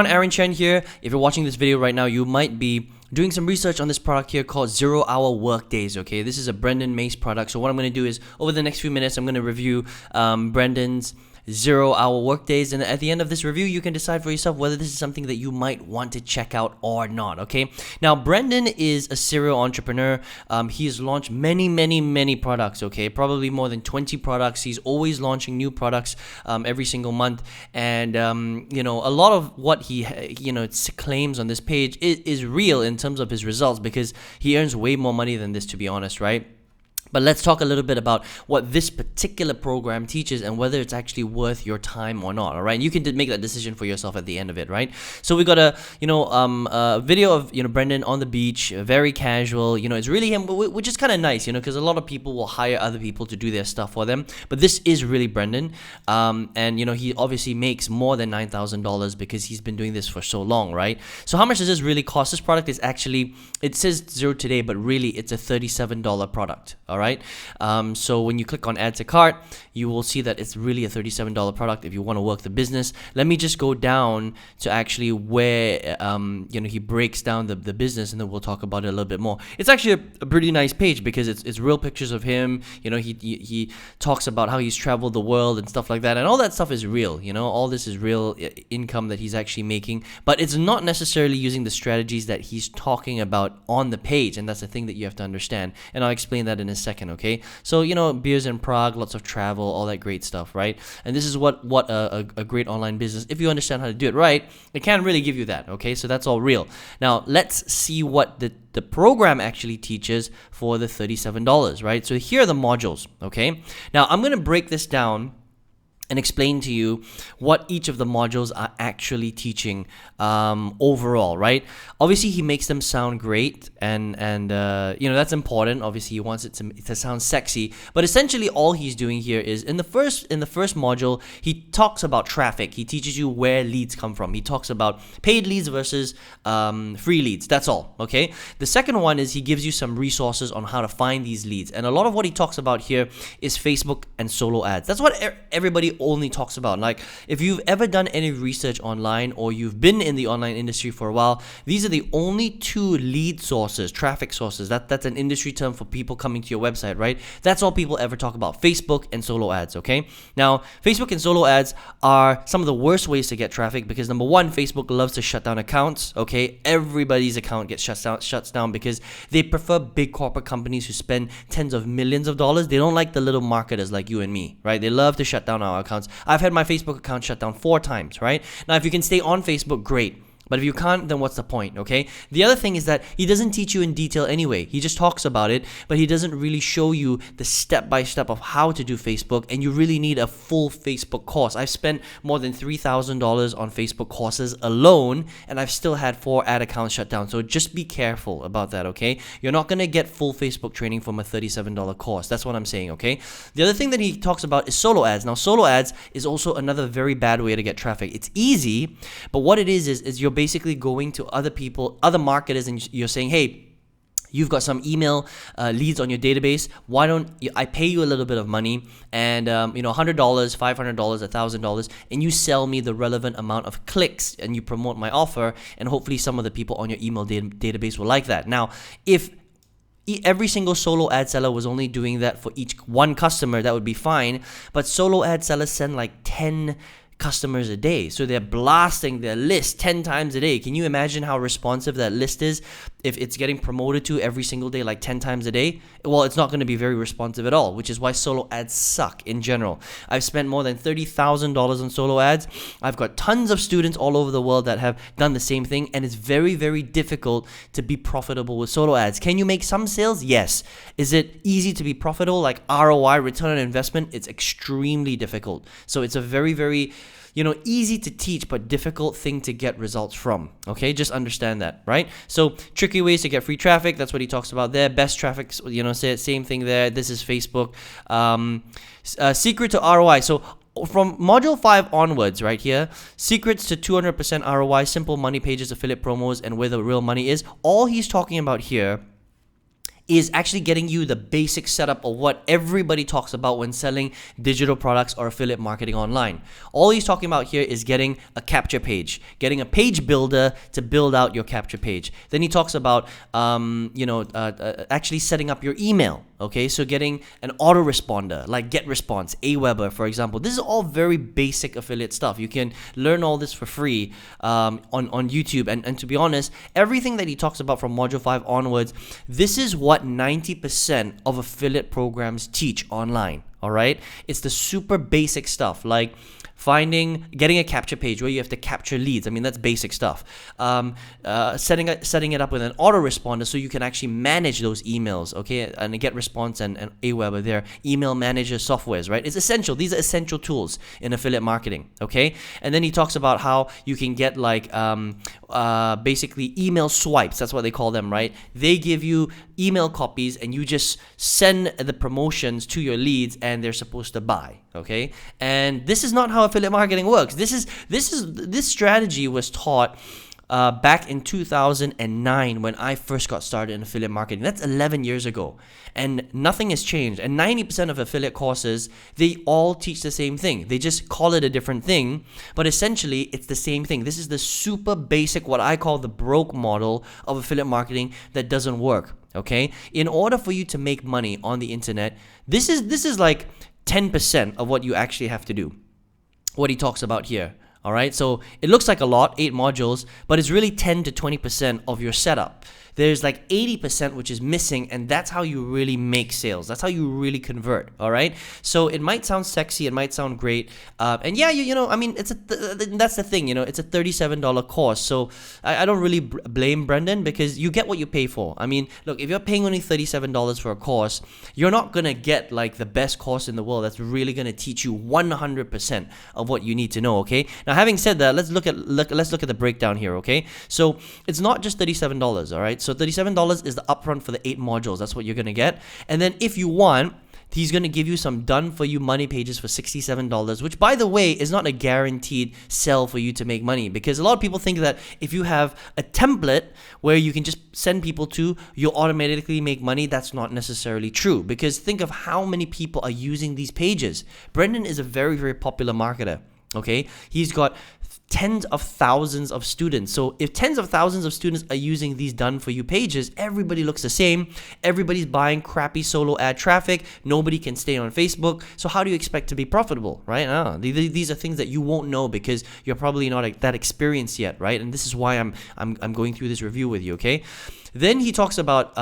Aaron Chen here. If you're watching this video right now, you might be doing some research on this product here called 0-Hour Workdays. Okay, this is a Brendan Mace product. So what I'm going to do is over the next few minutes, I'm going to review Brendan's 0-Hour Workdays, and at the end of this review you can decide for yourself whether this is something that you might want to check out or not. Okay, now Brendan is a serial entrepreneur. He has launched many products. Okay, probably more than 20 products. He's always launching new products every single month, and a lot of what he claims on this page is real in terms of his results, because he earns way more money than this, to be honest, right? But let's talk a little bit about what this particular program teaches and whether it's actually worth your time or not. All right, you can make that decision for yourself at the end of it, right? So we got a video of Brendan on the beach, very casual. It's really him, which is kind of nice, because a lot of people will hire other people to do their stuff for them. But this is really Brendan, and he obviously makes more than $9,000 because he's been doing this for so long, right? So how much does this really cost? This product is actually, it says zero today, but really it's a $37 product. All right. So when you click on add to cart, you will see that it's really a $37 product if you want to work the business. Let me just go down to actually where he breaks down the business, and then we'll talk about it a little bit more. It's actually a pretty nice page because it's real pictures of him. He talks about how he's traveled the world and stuff like that, and all that stuff is real. All this is real income that he's actually making, but it's not necessarily using the strategies that he's talking about on the page, and that's the thing that you have to understand, and I'll explain that in a second. Okay, so beers in Prague, lots of travel, all that great stuff, right? And this is what a great online business, if you understand how to do it right, it can really give you that. Okay, so that's all real. Now let's see what the program actually teaches for the $37, right? So here are the modules. Okay, now I'm going to break this down and explain to you what each of the modules are actually teaching overall, right? Obviously, he makes them sound great, and that's important. Obviously, he wants it to sound sexy, but essentially all he's doing here is in the first module, he talks about traffic. He teaches you where leads come from. He talks about paid leads versus free leads. That's all. Okay. The second one is he gives you some resources on how to find these leads, and a lot of what he talks about here is Facebook and solo ads. That's what everybody only talks about. Like, if you've ever done any research online or you've been in the online industry for a while, these are the only two lead sources, traffic sources. That's an industry term for people coming to your website, right? That's all people ever talk about, Facebook and solo ads. Okay, now Facebook and solo ads are some of the worst ways to get traffic because, number one, Facebook loves to shut down accounts. Okay, everybody's account gets shuts down because they prefer big corporate companies who spend tens of millions of dollars. They don't like the little marketers like you and me, right? They love to shut down our accounts. I've had my Facebook account shut down 4 times, right? Now, if you can stay on Facebook, great. But if you can't, then what's the point, okay? The other thing is that he doesn't teach you in detail anyway. He just talks about it, but he doesn't really show you the step-by-step of how to do Facebook, and you really need a full Facebook course. I've spent more than $3,000 on Facebook courses alone, and I've still had 4 ad accounts shut down. So just be careful about that, okay? You're not going to get full Facebook training from a $37 course. That's what I'm saying, okay? The other thing that he talks about is solo ads. Now, solo ads is also another very bad way to get traffic. It's easy, but what it is you're basically going to other people, other marketers, and you're saying, hey, you've got some email leads on your database. Why don't I pay you a little bit of money and $100, $500, $1,000, and you sell me the relevant amount of clicks and you promote my offer, and hopefully some of the people on your email database will like that. Now, if every single solo ad seller was only doing that for each one customer, that would be fine. But solo ad sellers send like 10 customers a day, so they're blasting their list 10 times a day. Can you imagine how responsive that list is if it's getting promoted to every single day, like 10 times a day? Well, it's not going to be very responsive at all, which is why solo ads suck in general. I've spent more than $30,000 on solo ads. I've got tons of students all over the world that have done the same thing, and it's very, very difficult to be profitable with solo ads. Can you make some sales? Yes. Is it easy to be profitable? Like ROI, return on investment, it's extremely difficult. So it's a very, very easy to teach but difficult thing to get results from. Okay, just understand that, right? So tricky ways to get free traffic, that's what he talks about there. Best traffic, same thing there. This is Facebook. Secret to ROI. So from module 5 onwards, right here, secrets to 200% ROI, simple money pages, affiliate promos, and where the real money is. All he's talking about here is actually getting you the basic setup of what everybody talks about when selling digital products or affiliate marketing online. All he's talking about here is getting a capture page, getting a page builder to build out your capture page. Then he talks about actually setting up your email. Okay, so getting an autoresponder like GetResponse, Aweber, for example. This is all very basic affiliate stuff. You can learn all this for free on YouTube. And to be honest, everything that he talks about from Module 5 onwards, this is what 90% of affiliate programs teach online. All right, it's the super basic stuff like getting a capture page where you have to capture leads. I mean, that's basic stuff. Setting it up with an autoresponder so you can actually manage those emails, okay? And GetResponse and Aweber, they're email manager softwares, right? It's essential. These are essential tools in affiliate marketing, okay? And then he talks about how you can get like basically email swipes. That's what they call them, right? They give you email copies and you just send the promotions to your leads and they're supposed to buy, okay? And this is not how affiliate marketing works. This strategy was taught back in 2009 when I first got started in affiliate marketing. That's 11 years ago, and nothing has changed. And 90% of affiliate courses, they all teach the same thing. They just call it a different thing, but essentially it's the same thing. This is the super basic, what I call the broke model of affiliate marketing that doesn't work. Okay, in order for you to make money on the internet, this is like 10% of what you actually have to do. What he talks about here. All right, so it looks like a lot, 8 modules, but it's really 10 to 20% of your setup. There's like 80% which is missing, and that's how you really make sales. That's how you really convert. All right, so it might sound sexy, it might sound great, and yeah, I mean, that's the thing, it's a $37 course. So I don't really blame Brendan because you get what you pay for. I mean, look, if you're paying only $37 for a course, you're not gonna get like the best course in the world that's really gonna teach you 100% of what you need to know. Okay, now having said that, let's look at the breakdown here. Okay, so it's not just $37. All right. So $37 is the upfront for the 8 modules. That's what you're going to get. And then if you want, he's going to give you some done-for-you money pages for $67, which, by the way, is not a guaranteed sell for you to make money, because a lot of people think that if you have a template where you can just send people to, you'll automatically make money. That's not necessarily true, because think of how many people are using these pages. Brendan is a very, very popular marketer. Okay, he's got tens of thousands of students. So if tens of thousands of students are using these done for you pages, everybody looks the same. Everybody's buying crappy solo ad traffic. Nobody can stay on Facebook. So how do you expect to be profitable, right? These are things that you won't know because you're probably not that experienced yet, right? And this is why I'm going through this review with you, okay? Then he talks about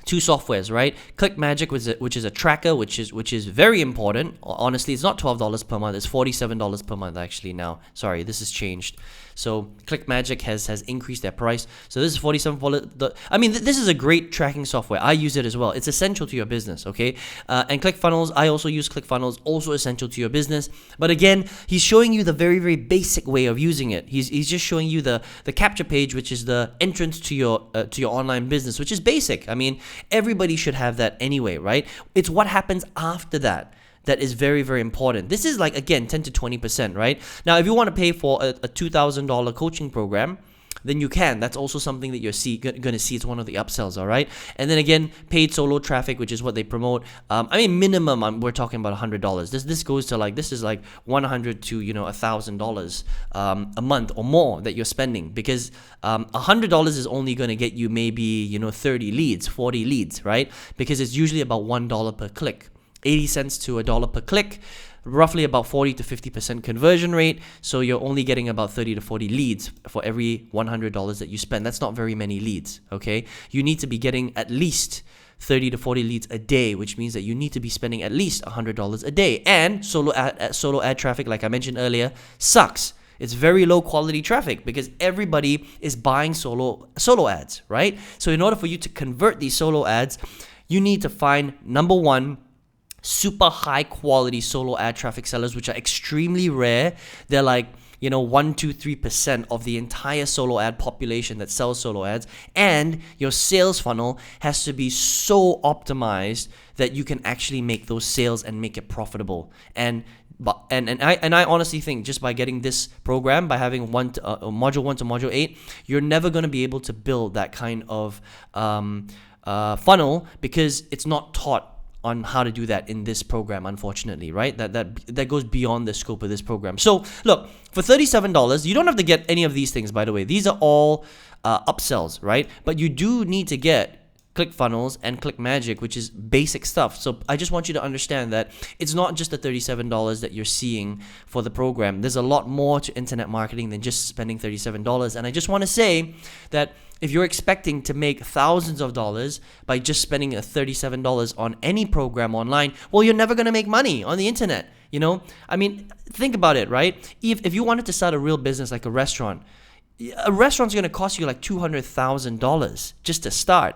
2 softwares, right? ClickMagick, which is a tracker, which is very important. Honestly, it's not $12 per month; it's $47 per month actually now. Sorry, this has changed. So ClickMagick has increased their price. So this is $47. I mean, this is a great tracking software. I use it as well. It's essential to your business, okay? And ClickFunnels, I also use ClickFunnels, also essential to your business. But again, he's showing you the very, very basic way of using it. He's just showing you the capture page, which is the entrance to your online business, which is basic. I mean, everybody should have that anyway, right? It's what happens after that is very, very important. This is like, again, 10 to 20%, right? Now, if you want to pay for a $2,000 coaching program, then you can. That's also something that you're going to see. It's one of the upsells, all right? And then again, paid solo traffic, which is what they promote. I mean, minimum, we're talking about $100. This goes to like, this is like $100 to, $1,000 a month or more that you're spending, because $100 is only going to get you maybe, 30 leads, 40 leads, right? Because it's usually about $1 per click. 80 cents to $1 per click, roughly about 40 to 50% conversion rate. So you're only getting about 30 to 40 leads for every $100 that you spend. That's not very many leads, okay? You need to be getting at least 30 to 40 leads a day, which means that you need to be spending at least $100 a day. And solo ad traffic, like I mentioned earlier, sucks. It's very low quality traffic because everybody is buying solo ads, right? So in order for you to convert these solo ads, you need to find, number one, super high quality solo ad traffic sellers, which are extremely rare. They're like 1, 2, 3% of the entire solo ad population that sells solo ads. And your sales funnel has to be so optimized that you can actually make those sales and make it profitable. And I honestly think just by getting this program, by having module 1 to module 8, you're never going to be able to build that kind of funnel because it's not taught on how to do that in this program, unfortunately, right? That goes beyond the scope of this program. So look, for $37, you don't have to get any of these things, by the way. These are all upsells, right? But you do need to get ClickFunnels and ClickMagick, which is basic stuff. So I just want you to understand that it's not just the $37 that you're seeing for the program. There's a lot more to internet marketing than just spending $37. And I just want to say that if you're expecting to make thousands of dollars by just spending $37 on any program online, well, you're never going to make money on the internet. You know, I mean, think about it, right? If you wanted to start a real business like a restaurant's going to cost you like $200,000 just to start.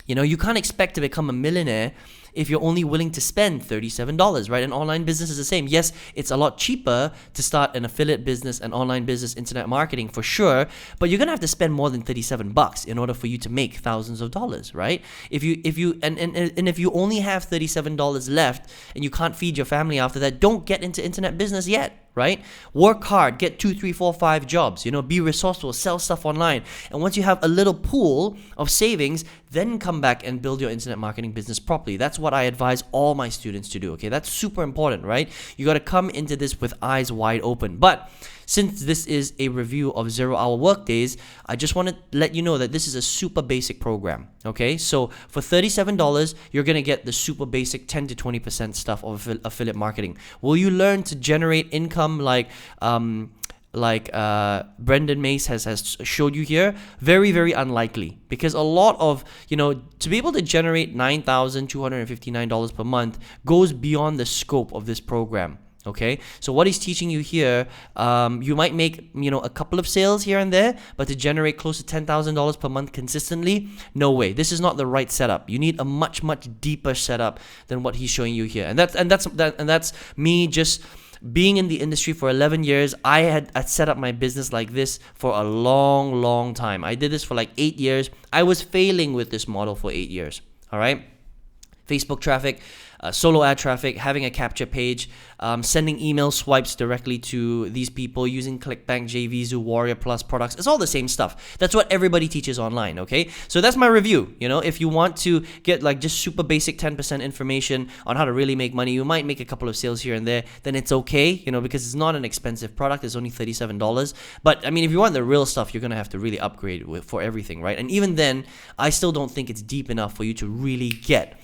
You know, you can't expect to become a millionaire if you're only willing to spend $37, right? An online business is the same. Yes, it's a lot cheaper to start an affiliate business, an online business, internet marketing for sure, but you're gonna have to spend more than $37 in order for you to make thousands of dollars, right? If you only have $37 left and you can't feed your family after that, don't get into internet business yet. Right? Work hard, get 2, 3, 4, 5 jobs, you know, be resourceful, sell stuff online. And once you have a little pool of savings, then come back and build your internet marketing business properly. That's what I advise all my students to do, okay? That's super important, right? You got to come into this with eyes wide open. But since this is a review of 0-hour workdays, I just want to let you know that this is a super basic program, okay? So for $37, you're going to get the super basic 10 to 20% stuff of affiliate marketing. Will you learn to generate income like Brendan Mace has showed you here? Very, very unlikely, because a lot of, you know, to be able to generate $9,259 per month goes beyond the scope of this program. Okay, so what he's teaching you here, you might make, you know, a couple of sales here and there, but to generate close to $10,000 per month consistently, no way. This is not the right setup. You need a much, much deeper setup than what he's showing you here. And that's me just being in the industry for 11 years. I set up my business like this for a long, long time. I did this for like 8 years. I was failing with this model for 8 years. All right. Facebook traffic, solo ad traffic, having a capture page, sending email swipes directly to these people using ClickBank, JVZoo, Warrior Plus products. It's all the same stuff. That's what everybody teaches online, okay? So that's my review. You know, if you want to get like just super basic 10% information on how to really make money, you might make a couple of sales here and there, then it's okay, you know, because it's not an expensive product. It's only $37. But I mean, if you want the real stuff, you're going to have to really upgrade for everything, right? And even then, I still don't think it's deep enough for you to really get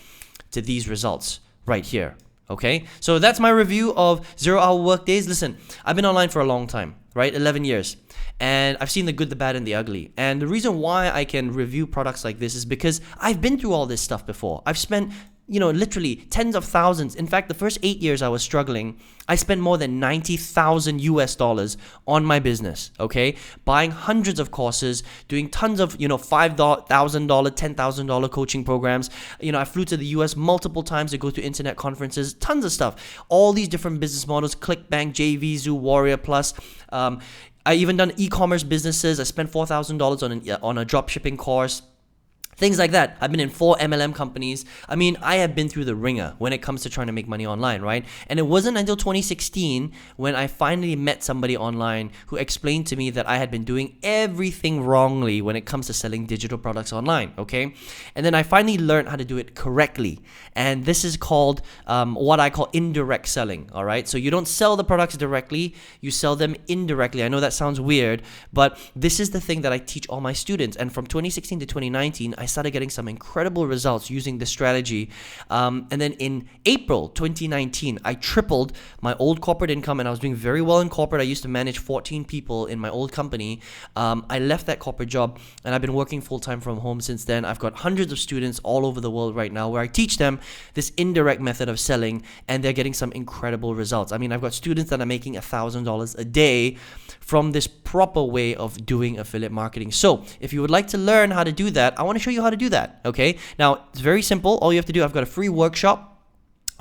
to these results right here. Okay, so that's my review of 0-hour workdays. Listen, I've been online for a long time, right? 11 years. And I've seen the good, the bad, and the ugly. And the reason why I can review products like this is because I've been through all this stuff before. I've spent, you know, literally tens of thousands. In fact, the first 8 years I was struggling, I spent more than $90,000 on my business, okay? Buying hundreds of courses, doing tons of, you know, $5,000, $10,000 coaching programs. You know, I flew to the US multiple times to go to internet conferences, tons of stuff. All these different business models, ClickBank, JVZoo, Warrior Plus. I even done e-commerce businesses. I spent $4,000 on a drop shipping course. Things like that. I've been in 4 MLM companies. I mean, I have been through the ringer when it comes to trying to make money online, right? And it wasn't until 2016 when I finally met somebody online who explained to me that I had been doing everything wrongly when it comes to selling digital products online, okay? And then I finally learned how to do it correctly. And this is called what I call indirect selling, all right? So you don't sell the products directly, you sell them indirectly. I know that sounds weird, but this is the thing that I teach all my students. And from 2016 to 2019, I started getting some incredible results using this strategy. And then in April 2019, I tripled my old corporate income, and I was doing very well in corporate. I used to manage 14 people in my old company. I left that corporate job, and I've been working full-time from home since then. I've got hundreds of students all over the world right now where I teach them this indirect method of selling, and they're getting some incredible results. I mean, I've got students that are making $1,000 a day from this proper way of doing affiliate marketing. So if you would like to learn how to do that, I want to show you how to do that, okay? Now, it's very simple. All you have to do, I've got a free workshop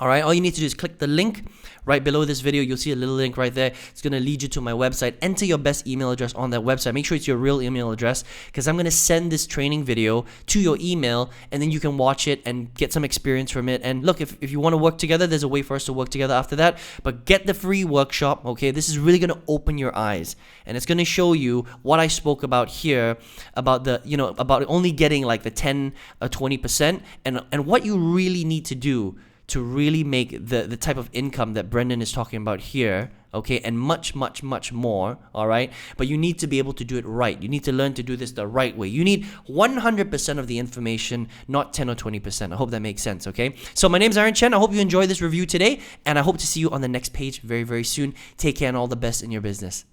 All right, all you need to do is click the link right below this video. You'll see a little link right there. It's going to lead you to my website. Enter your best email address on that website. Make sure it's your real email address, because I'm going to send this training video to your email, and then you can watch it and get some experience from it. And look, if you want to work together, there's a way for us to work together after that. But get the free workshop, okay? This is really going to open your eyes, and it's going to show you what I spoke about here, about the, about only getting like the 10 or 20%, and what you really need to do to really make the type of income that Brendan is talking about here, okay, and much, much, much more, all right? But you need to be able to do it right. You need to learn to do this the right way. You need 100% of the information, not 10 or 20%. I hope that makes sense, okay? So my name is Aaron Chen. I hope you enjoyed this review today, and I hope to see you on the next page very, very soon. Take care and all the best in your business.